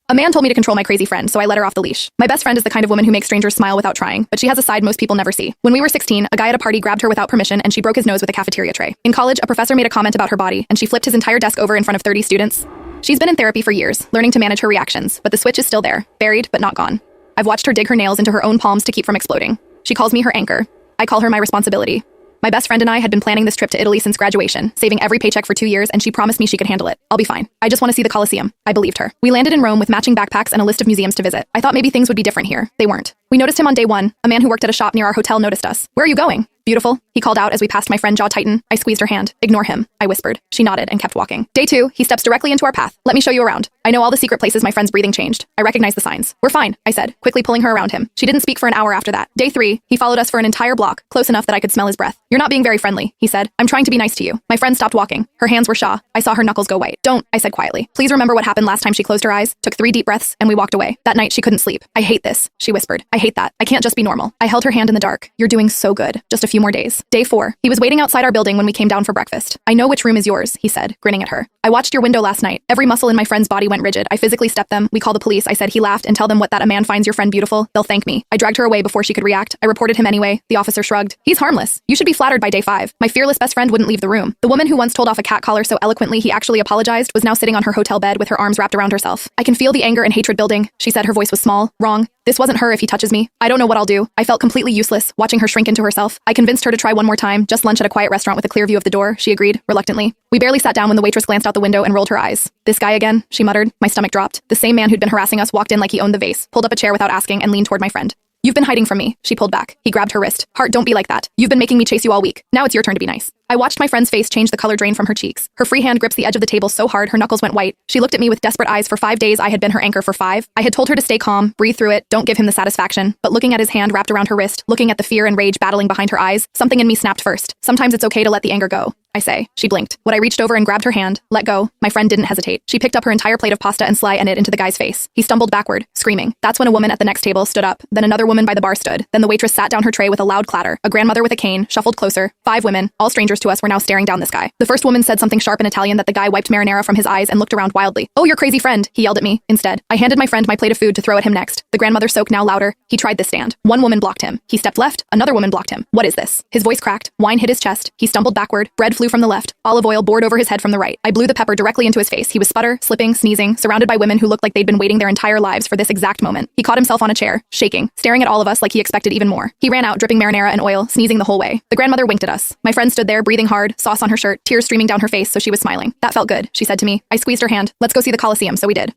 A man told me to control my crazy friend, so I let her off the leash. My best friend is the kind of woman who makes strangers smile without trying, but she has a side most people never see. When we were 16, a guy at a party grabbed her without permission and she broke his nose with a cafeteria tray. In college, a professor made a comment about her body and she flipped his entire desk over in front of 30 students. She's been in therapy for years, learning to manage her reactions, but the switch is still there, buried but not gone. I've watched her dig her nails into her own palms to keep from exploding. She calls me her anchor. I call her my responsibility. My best friend and I had been planning this trip to Italy since graduation, saving every paycheck for 2 years, and she promised me she could handle it. I'll be fine. I just want to see the Colosseum. I believed her. We landed in Rome with matching backpacks and a list of museums to visit. I thought maybe things would be different here. They weren't. We noticed him on day 1. A man who worked at a shop near our hotel noticed us. "Where are you going?" "Beautiful," he called out as we passed my friend jaw tighten. I squeezed her hand. "Ignore him," I whispered. She nodded and kept walking. Day 2, he steps directly into our path. "Let me show you around." I know all the secret places my friend's breathing changed. I recognize the signs. "We're fine," I said, quickly pulling her around him. She didn't speak for an hour after that. Day 3, he followed us for an entire block, close enough that I could smell his breath. "You're not being very friendly," he said. "I'm trying to be nice to you." My friend stopped walking. Her hands were shaw. I saw her knuckles go white. "Don't," I said quietly. "Please remember what happened last time." She closed her eyes, took 3 deep breaths, and we walked away. That night she couldn't sleep. "I hate this," she whispered. "I hate that. I can't just be normal." I held her hand in the dark. "You're doing so good. Just a few more days." Day 4, he was waiting outside our building when we came down for breakfast. "I know which room is yours," he said, grinning at her. "I watched your window last night. Every muscle in my friend's body went rigid. I physically stepped them. We call the police." I said. He laughed. "And tell them what that a man finds your friend beautiful. They'll thank me." I dragged her away before she could react. I reported him anyway. The officer shrugged. "He's harmless. You should be flattered by day 5. My fearless best friend wouldn't leave the room. The woman who once told off a cat caller so eloquently he actually apologized was now sitting on her hotel bed with her arms wrapped around herself. "I can feel the anger and hatred building," she said. Her voice was small. "Wrong. This wasn't her if he touches me. I don't know what I'll do." I felt completely useless, watching her shrink into herself. I convinced her to try one more time, just lunch at a quiet restaurant with a clear view of the door. She agreed, reluctantly. We barely sat down when the waitress glanced out the window and rolled her eyes. "This guy again?" she muttered. My stomach dropped. The same man who'd been harassing us walked in like he owned the vase, pulled up a chair without asking, and leaned toward my friend. "You've been hiding from me." She pulled back. He grabbed her wrist. "Heart, don't be like that. You've been making me chase you all week. Now it's your turn to be nice." I watched my friend's face change, the color drain from her cheeks. Her free hand grips the edge of the table so hard her knuckles went white. She looked at me with desperate eyes. For 5 days I had been her anchor. For 5. I had told her to stay calm, breathe through it, don't give him the satisfaction. But looking at his hand wrapped around her wrist, looking at the fear and rage battling behind her eyes, something in me snapped first. Sometimes it's okay to let the anger go, I say. She blinked. When I reached over and grabbed her hand, let go, my friend didn't hesitate. She picked up her entire plate of pasta and sliced it into the guy's face. He stumbled backward, screaming. That's when a woman at the next table stood up. Then another woman by the bar stood. Then the waitress sat down her tray with a loud clatter. A grandmother with a cane shuffled closer. 5 women, all strangers to us, were now staring down this guy. The first woman said something sharp in Italian that the guy wiped marinara from his eyes and looked around wildly. "Oh, your crazy friend," he yelled at me. Instead, I handed my friend my plate of food to throw at him next. The grandmother spoke now louder. He tried this stand. One woman blocked him. He stepped left. Another woman blocked him. "What is this?" His voice cracked. Wine hit his chest. He stumbled backward. Bread flew from the left. Olive oil poured over his head from the right. I blew the pepper directly into his face. He was sputter, slipping, sneezing, surrounded by women who looked like they'd been waiting their entire lives for this exact moment. He caught himself on a chair, shaking, staring at all of us like he expected even more. He ran out, dripping marinara and oil, sneezing the whole way. The grandmother winked at us. My friend stood there, breathing hard, sauce on her shirt, tears streaming down her face, so she was smiling. "That felt good," she said to me. I squeezed her hand. "Let's go see the Colosseum," so we did.